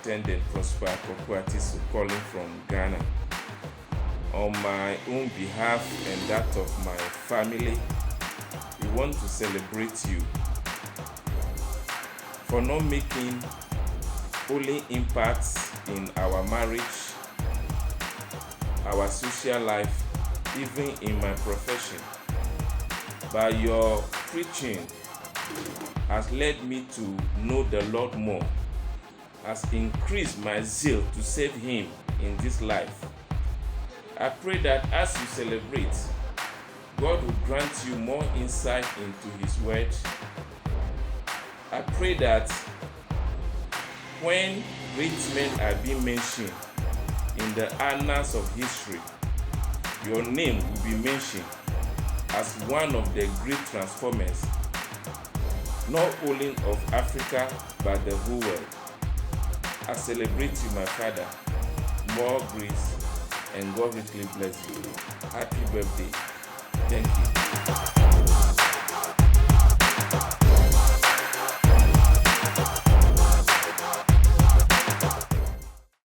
Superintendent Prosper ATISU calling from Ghana. On my own behalf and that of my family, we want to celebrate you for not making only impacts in our marriage, our social life, even in my profession. But your preaching has led me to know the Lord more, has increased my zeal to serve Him in this life. I pray that as you celebrate, God will grant you more insight into His word. I pray that when great men are being mentioned in the annals of history, your name will be mentioned as one of the great transformers, not only of Africa, but the whole world. I celebrate you, my Father. More grace, and God richly bless you. Happy birthday. Thank you.